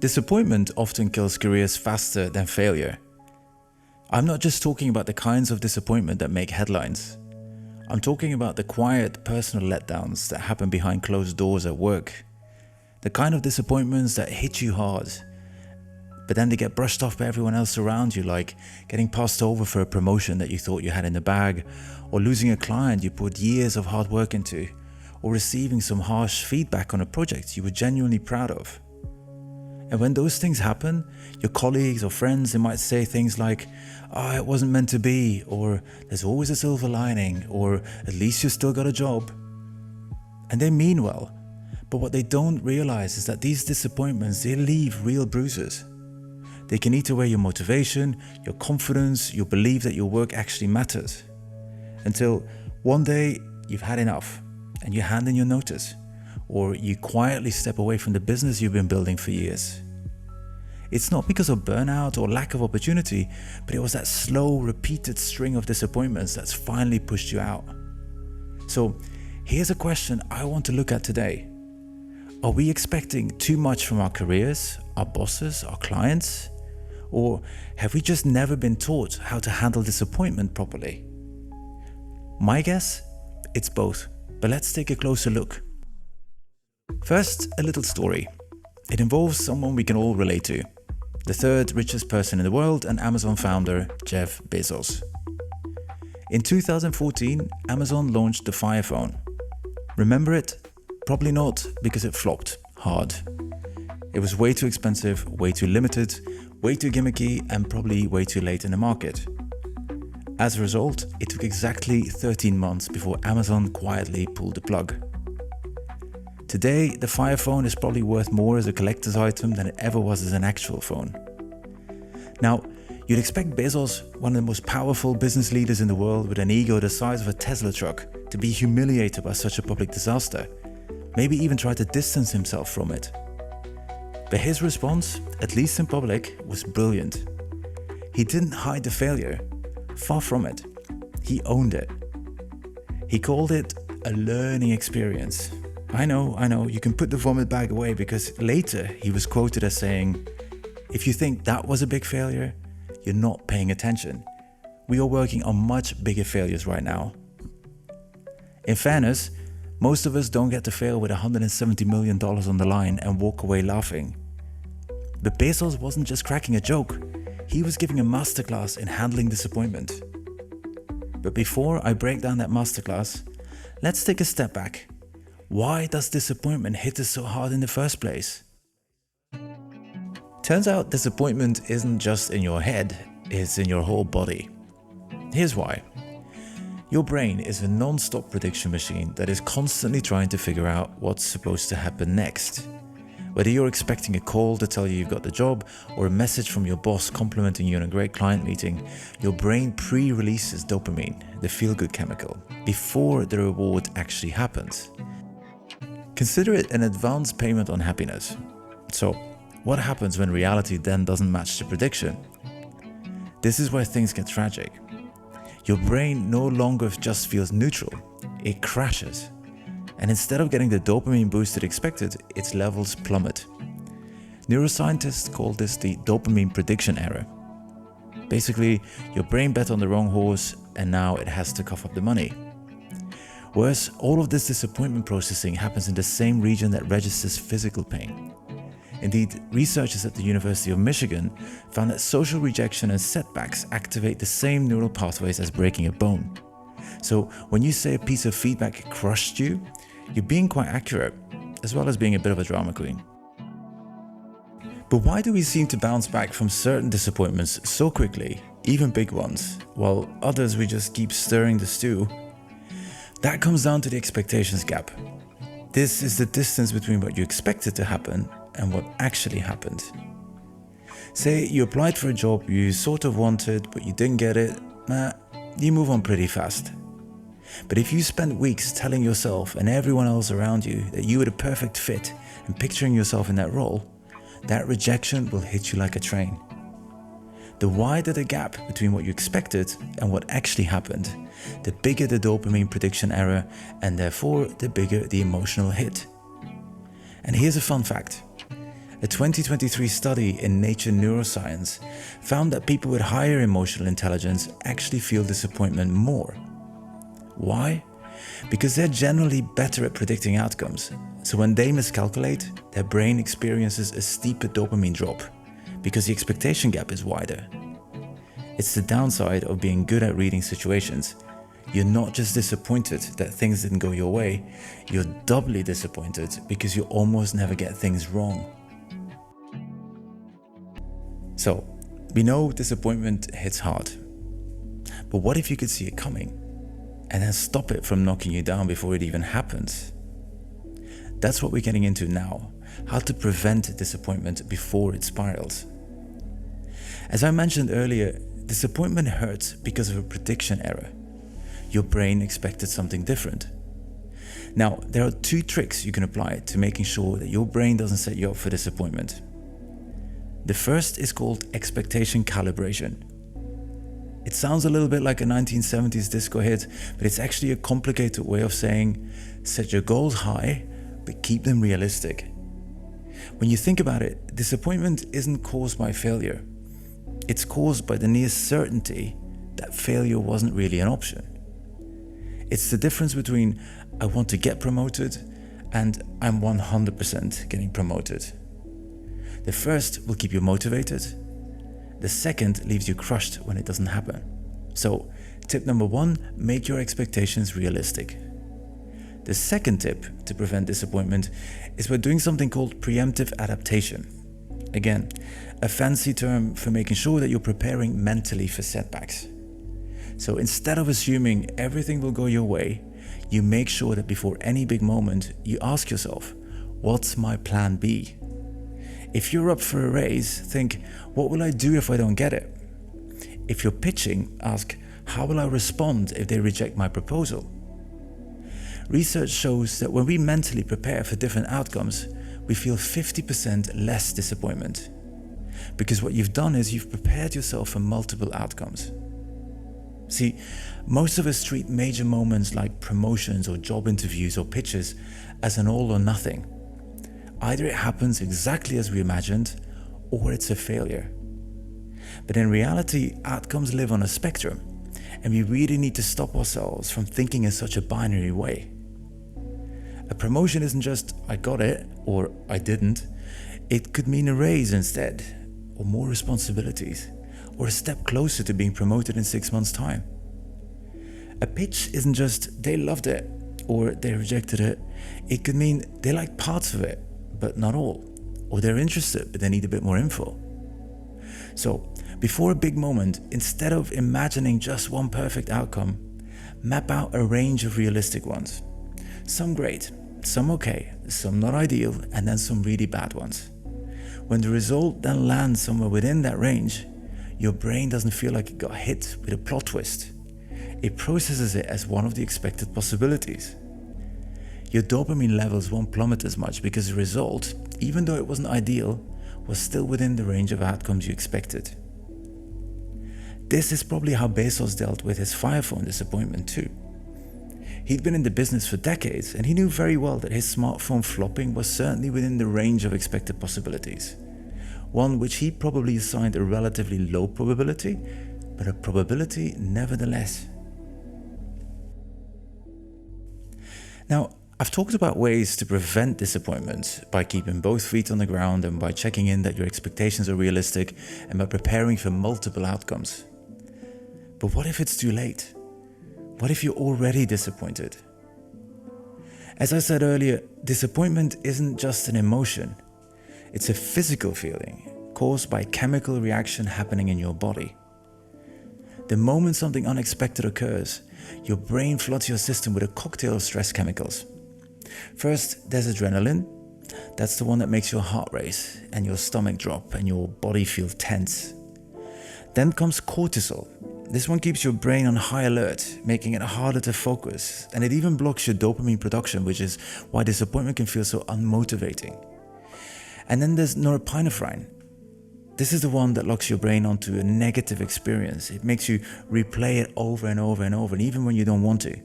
Disappointment often kills careers faster than failure. I'm not just talking about the kinds of disappointment that make headlines. I'm talking about the quiet personal letdowns that happen behind closed doors at work. The kind of disappointments that hit you hard, but then they get brushed off by everyone else around you, like getting passed over for a promotion that you thought you had in the bag, or losing a client you put years of hard work into, or receiving some harsh feedback on a project you were genuinely proud of. And when those things happen, your colleagues or friends, they might say things like, "Oh, it wasn't meant to be," or "there's always a silver lining," or "at least you still got a job." And they mean well, but what they don't realize is that these disappointments, they leave real bruises. They can eat away your motivation, your confidence, your belief that your work actually matters. Until one day you've had enough and you hand in your notice, or you quietly step away from the business you've been building for years. It's not because of burnout or lack of opportunity, but it was that slow, repeated string of disappointments that's finally pushed you out. So here's a question I want to look at today. Are we expecting too much from our careers, our bosses, our clients? Or have we just never been taught how to handle disappointment properly? My guess? It's both, but let's take a closer look. First, a little story. It involves someone we can all relate to. The third richest person in the world and Amazon founder, Jeff Bezos. In 2014, Amazon launched the Fire Phone. Remember it? Probably not, because it flopped hard. It was way too expensive, way too limited, way too gimmicky, and probably way too late in the market. As a result, it took exactly 13 months before Amazon quietly pulled the plug. Today, the Fire Phone is probably worth more as a collector's item than it ever was as an actual phone. Now, you'd expect Bezos, one of the most powerful business leaders in the world with an ego the size of a Tesla truck, to be humiliated by such a public disaster, maybe even try to distance himself from it. But his response, at least in public, was brilliant. He didn't hide the failure. Far from it. He owned it. He called it a learning experience. I know, you can put the vomit bag away, because later he was quoted as saying, "If you think that was a big failure, you're not paying attention. We are working on much bigger failures right now." In fairness, most of us don't get to fail with $170 million on the line and walk away laughing. But Bezos wasn't just cracking a joke. He was giving a masterclass in handling disappointment. But before I break down that masterclass, let's take a step back. Why does disappointment hit us so hard in the first place? Turns out disappointment isn't just in your head, it's in your whole body. Here's why. Your brain is a non-stop prediction machine that is constantly trying to figure out what's supposed to happen next. Whether you're expecting a call to tell you you've got the job, or a message from your boss complimenting you on a great client meeting, your brain pre-releases dopamine, the feel-good chemical, before the reward actually happens. Consider it an advance payment on happiness. So, what happens when reality then doesn't match the prediction? This is where things get tragic. Your brain no longer just feels neutral, it crashes. And instead of getting the dopamine boost it expected, its levels plummet. Neuroscientists call this the dopamine prediction error. Basically, your brain bet on the wrong horse and now it has to cough up the money. Worse, all of this disappointment processing happens in the same region that registers physical pain. Indeed, researchers at the University of Michigan found that social rejection and setbacks activate the same neural pathways as breaking a bone. So when you say a piece of feedback crushed you, you're being quite accurate, as well as being a bit of a drama queen. But why do we seem to bounce back from certain disappointments so quickly, even big ones, while others we just keep stirring the stew? That comes down to the expectations gap. This is the distance between what you expected to happen and what actually happened. Say you applied for a job you sort of wanted, but you didn't get it, you move on pretty fast. But if you spend weeks telling yourself and everyone else around you that you were the perfect fit and picturing yourself in that role, that rejection will hit you like a train. The wider the gap between what you expected and what actually happened, the bigger the dopamine prediction error, and therefore the bigger the emotional hit. And here's a fun fact. A 2023 study in Nature Neuroscience found that people with higher emotional intelligence actually feel disappointment more. Why? Because they're generally better at predicting outcomes. So when they miscalculate, their brain experiences a steeper dopamine drop because the expectation gap is wider. It's the downside of being good at reading situations. You're not just disappointed that things didn't go your way, you're doubly disappointed because you almost never get things wrong. So, we know disappointment hits hard. But what if you could see it coming and then stop it from knocking you down before it even happens? That's what we're getting into now, how to prevent disappointment before it spirals. As I mentioned earlier, disappointment hurts because of a prediction error. Your brain expected something different. Now, there are 2 tricks you can apply to making sure that your brain doesn't set you up for disappointment. The first is called expectation calibration. It sounds a little bit like a 1970s disco hit, but it's actually a complicated way of saying, set your goals high, but keep them realistic. When you think about it, disappointment isn't caused by failure. It's caused by the near certainty that failure wasn't really an option. It's the difference between I want to get promoted and I'm 100% getting promoted. The first will keep you motivated. The second leaves you crushed when it doesn't happen. So, tip number 1, make your expectations realistic. The second tip to prevent disappointment is by doing something called preemptive adaptation. Again, a fancy term for making sure that you're preparing mentally for setbacks. So instead of assuming everything will go your way, you make sure that before any big moment, you ask yourself, what's my plan B? If you're up for a raise, think, what will I do if I don't get it? If you're pitching, ask, how will I respond if they reject my proposal? Research shows that when we mentally prepare for different outcomes, we feel 50% less disappointment. Because what you've done is you've prepared yourself for multiple outcomes. See, most of us treat major moments like promotions or job interviews or pitches as an all or nothing. Either it happens exactly as we imagined, or it's a failure. But in reality, outcomes live on a spectrum, and we really need to stop ourselves from thinking in such a binary way. A promotion isn't just, I got it, or I didn't. It could mean a raise instead, or more responsibilities, or a step closer to being promoted in 6 months' time. A pitch isn't just, they loved it, or they rejected it. It could mean they liked parts of it, but not all, or they're interested, but they need a bit more info. So, before a big moment, instead of imagining just one perfect outcome, map out a range of realistic ones. Some great, some okay, some not ideal, and then some really bad ones. When the result then lands somewhere within that range, your brain doesn't feel like it got hit with a plot twist. It processes it as one of the expected possibilities. Your dopamine levels won't plummet as much because the result, even though it wasn't ideal, was still within the range of outcomes you expected. This is probably how Bezos dealt with his Fire Phone disappointment too. He'd been in the business for decades, and he knew very well that his smartphone flopping was certainly within the range of expected possibilities. One which he probably assigned a relatively low probability, but a probability nevertheless. Now, I've talked about ways to prevent disappointment by keeping both feet on the ground and by checking in that your expectations are realistic and by preparing for multiple outcomes. But what if it's too late? What if you're already disappointed? As I said earlier, disappointment isn't just an emotion. It's a physical feeling caused by a chemical reaction happening in your body. The moment something unexpected occurs, your brain floods your system with a cocktail of stress chemicals. First, there's adrenaline. That's the one that makes your heart race and your stomach drop and your body feel tense. Then comes cortisol. This one keeps your brain on high alert, making it harder to focus, and it even blocks your dopamine production, which is why disappointment can feel so unmotivating. And then there's norepinephrine. This is the one that locks your brain onto a negative experience. It makes you replay it over and over and over, and even when you don't want to.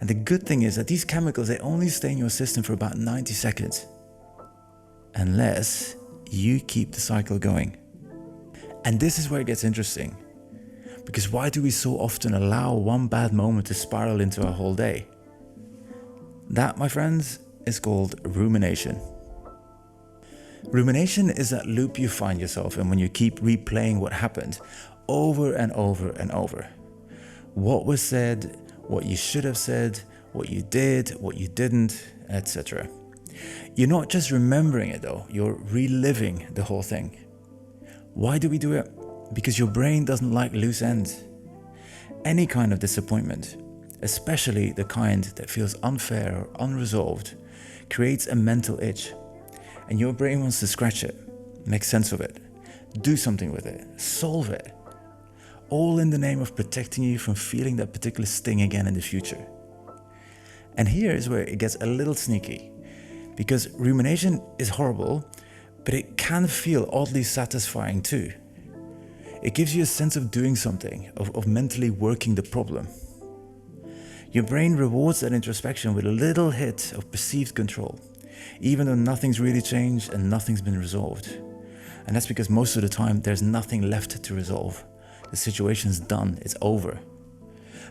And the good thing is that these chemicals, they only stay in your system for about 90 seconds. unless you keep the cycle going. And this is where it gets interesting. Because why do we so often allow one bad moment to spiral into our whole day? That, my friends, is called rumination. Rumination is that loop you find yourself in when you keep replaying what happened over and over and over. What was said, what you should have said, what you did, what you didn't, etc. You're not just remembering it though, you're reliving the whole thing. Why do we do it? Because your brain doesn't like loose ends. Any kind of disappointment, especially the kind that feels unfair or unresolved, creates a mental itch. And your brain wants to scratch it, make sense of it, do something with it, solve it. All in the name of protecting you from feeling that particular sting again in the future. And here is where it gets a little sneaky. Because rumination is horrible, but it can feel oddly satisfying too. It gives you a sense of doing something, of mentally working the problem. Your brain rewards that introspection with a little hit of perceived control, even though nothing's really changed and nothing's been resolved. And that's because most of the time there's nothing left to resolve. The situation's done, it's over.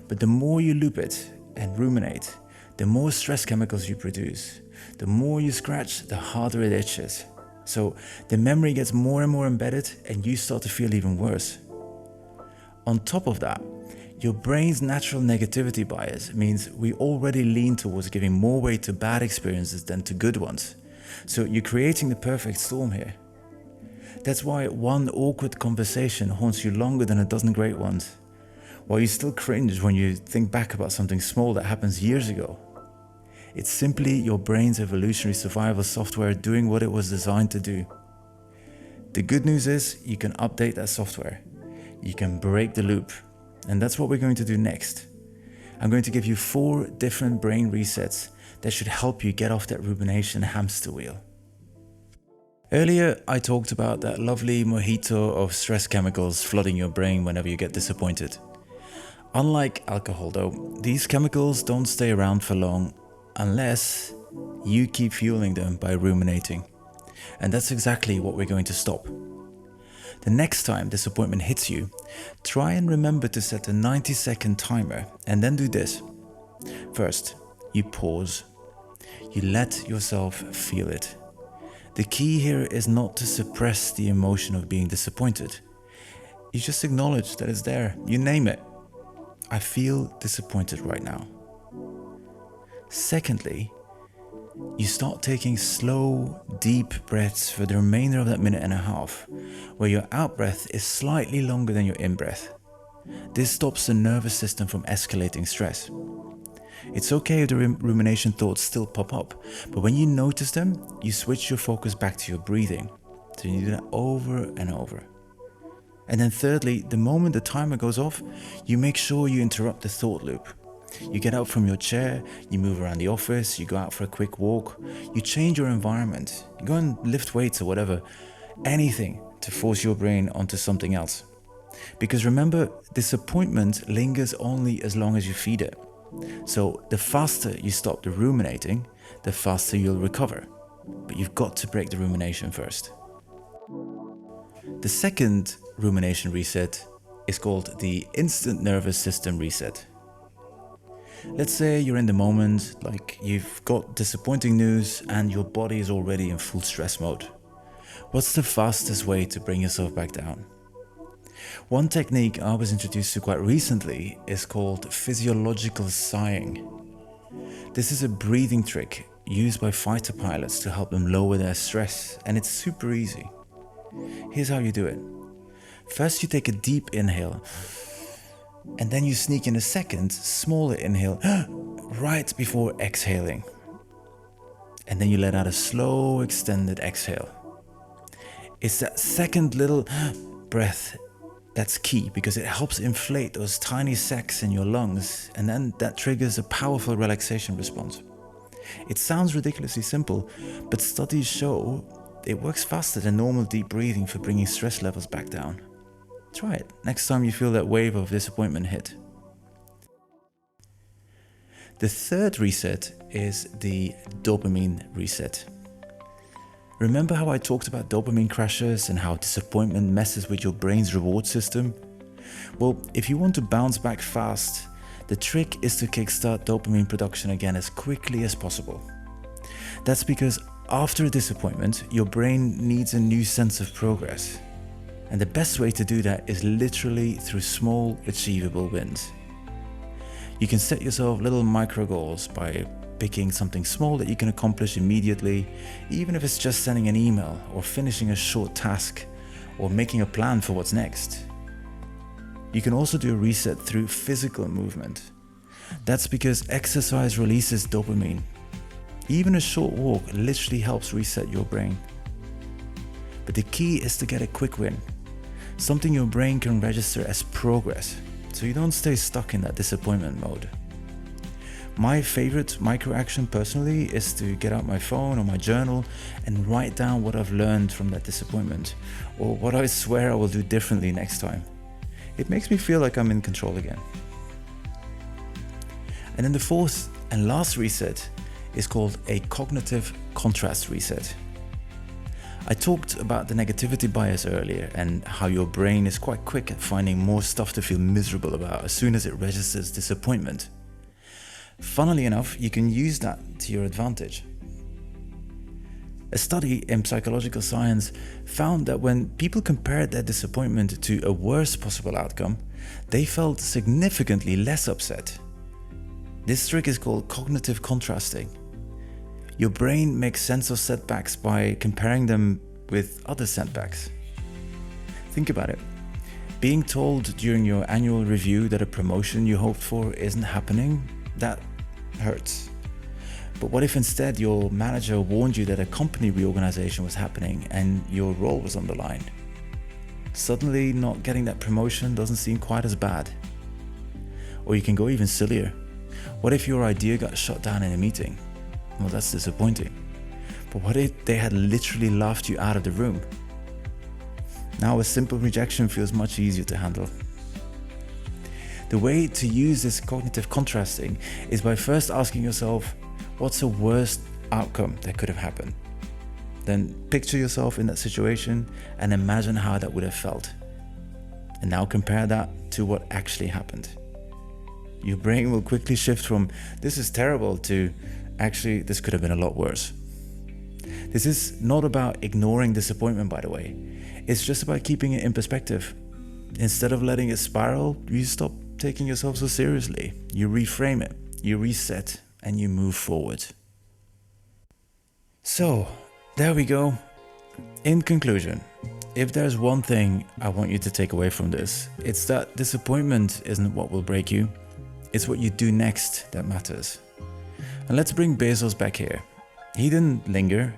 But the more you loop it and ruminate, the more stress chemicals you produce. The more you scratch, the harder it itches. So the memory gets more and more embedded and you start to feel even worse. On top of that, your brain's natural negativity bias means we already lean towards giving more weight to bad experiences than to good ones. So you're creating the perfect storm here. That's why one awkward conversation haunts you longer than a dozen great ones, while you still cringe when you think back about something small that happens years ago. It's simply your brain's evolutionary survival software doing what it was designed to do. The good news is you can update that software. You can break the loop. And that's what we're going to do next. I'm going to give you 4 different brain resets that should help you get off that rumination hamster wheel. Earlier, I talked about that lovely mojito of stress chemicals flooding your brain whenever you get disappointed. Unlike alcohol though, these chemicals don't stay around for long unless you keep fueling them by ruminating. And that's exactly what we're going to stop. The next time disappointment hits you, try and remember to set a 90-second timer and then do this. First, you pause. You let yourself feel it. The key here is not to suppress the emotion of being disappointed. You just acknowledge that it's there. You name it. I feel disappointed right now. Secondly, you start taking slow, deep breaths for the remainder of that minute and a half, where your out breath is slightly longer than your in breath. This stops the nervous system from escalating stress. It's okay if the rumination thoughts still pop up, but when you notice them, you switch your focus back to your breathing. So you do that over and over. And then thirdly, the moment the timer goes off, you make sure you interrupt the thought loop. You get out from your chair, you move around the office, you go out for a quick walk, you change your environment, you go and lift weights or whatever, anything to force your brain onto something else. Because remember, disappointment lingers only as long as you feed it. So the faster you stop the ruminating, the faster you'll recover. But you've got to break the rumination first. The second rumination reset is called the instant nervous system reset. Let's say you're in the moment, like you've got disappointing news and your body is already in full stress mode. What's the fastest way to bring yourself back down? One technique I was introduced to quite recently is called physiological sighing. This is a breathing trick used by fighter pilots to help them lower their stress, and it's super easy. Here's how you do it. First, you take a deep inhale, and then you sneak in a second, smaller inhale right before exhaling. And then you let out a slow, extended exhale. It's that second little breath that's key because it helps inflate those tiny sacs in your lungs, and then that triggers a powerful relaxation response. It sounds ridiculously simple, but studies show it works faster than normal deep breathing for bringing stress levels back down. Try it next time you feel that wave of disappointment hit. The third reset is the dopamine reset. Remember how I talked about dopamine crashes and how disappointment messes with your brain's reward system? Well, if you want to bounce back fast, the trick is to kickstart dopamine production again as quickly as possible. That's because after a disappointment, your brain needs a new sense of progress. And the best way to do that is literally through small, achievable wins. You can set yourself little micro goals by picking something small that you can accomplish immediately, even if it's just sending an email or finishing a short task or making a plan for what's next. You can also do a reset through physical movement. That's because exercise releases dopamine. Even a short walk literally helps reset your brain. But the key is to get a quick win, something your brain can register as progress, so you don't stay stuck in that disappointment mode. My favorite micro action personally is to get out my phone or my journal and write down what I've learned from that disappointment, or what I swear I will do differently next time. It makes me feel like I'm in control again. And then the fourth and last reset is called a cognitive contrast reset. I talked about the negativity bias earlier and how your brain is quite quick at finding more stuff to feel miserable about as soon as it registers disappointment. Funnily enough, you can use that to your advantage. A study in psychological science found that when people compared their disappointment to a worse possible outcome, they felt significantly less upset. This trick is called cognitive contrasting. Your brain makes sense of setbacks by comparing them with other setbacks. Think about it. Being told during your annual review that a promotion you hoped for isn't happening, that hurts. But what if instead your manager warned you that a company reorganization was happening and your role was on the line? Suddenly not getting that promotion doesn't seem quite as bad. Or you can go even sillier. What if your idea got shut down in a meeting? Well, that's disappointing. But what if they had literally laughed you out of the room? Now a simple rejection feels much easier to handle. The way to use this cognitive contrasting is by first asking yourself, what's the worst outcome that could have happened? Then picture yourself in that situation and imagine how that would have felt. And now compare that to what actually happened. Your brain will quickly shift from, this is terrible, to, actually, this could have been a lot worse. This is not about ignoring disappointment, by the way. It's just about keeping it in perspective. Instead of letting it spiral, you stop taking yourself so seriously. You reframe it, you reset, and you move forward. So, there we go. In conclusion, if there's one thing I want you to take away from this, it's that disappointment isn't what will break you. It's what you do next that matters. And let's bring Bezos back here. He didn't linger.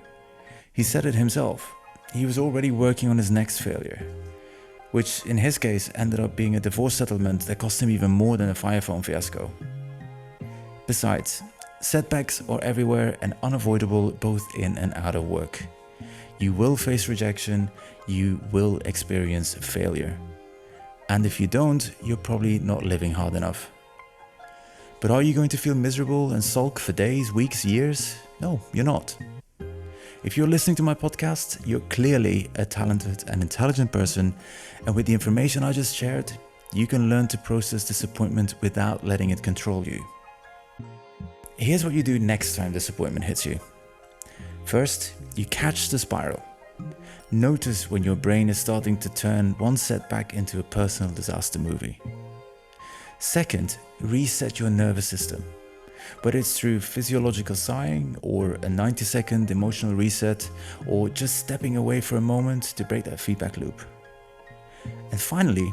He said it himself. He was already working on his next failure, which in his case ended up being a divorce settlement that cost him even more than a Fire Phone fiasco. Besides, setbacks are everywhere and unavoidable both in and out of work. You will face rejection, you will experience failure. And if you don't, you're probably not living hard enough. But are you going to feel miserable and sulk for days, weeks, years? No, you're not. If you're listening to my podcast, you're clearly a talented and intelligent person, and with the information I just shared, you can learn to process disappointment without letting it control you. Here's what you do next time disappointment hits you. First, you catch the spiral. Notice when your brain is starting to turn one setback into a personal disaster movie. Second, reset your nervous system. Whether it's through physiological sighing or a 90-second emotional reset, or just stepping away for a moment to break that feedback loop. And finally,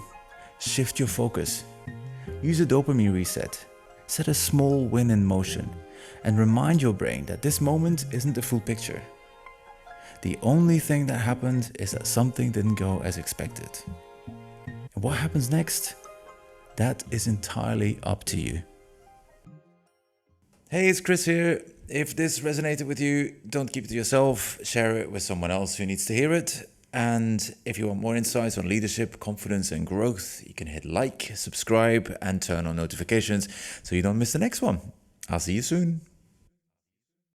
shift your focus. Use a dopamine reset. Set a small win in motion and remind your brain that this moment isn't the full picture. The only thing that happened is that something didn't go as expected. And what happens next? That is entirely up to you. Hey, it's Chris here. If this resonated with you, don't keep it to yourself. Share it with someone else who needs to hear it. And if you want more insights on leadership, confidence, and growth, you can hit like, subscribe, and turn on notifications so you don't miss the next one. I'll see you soon.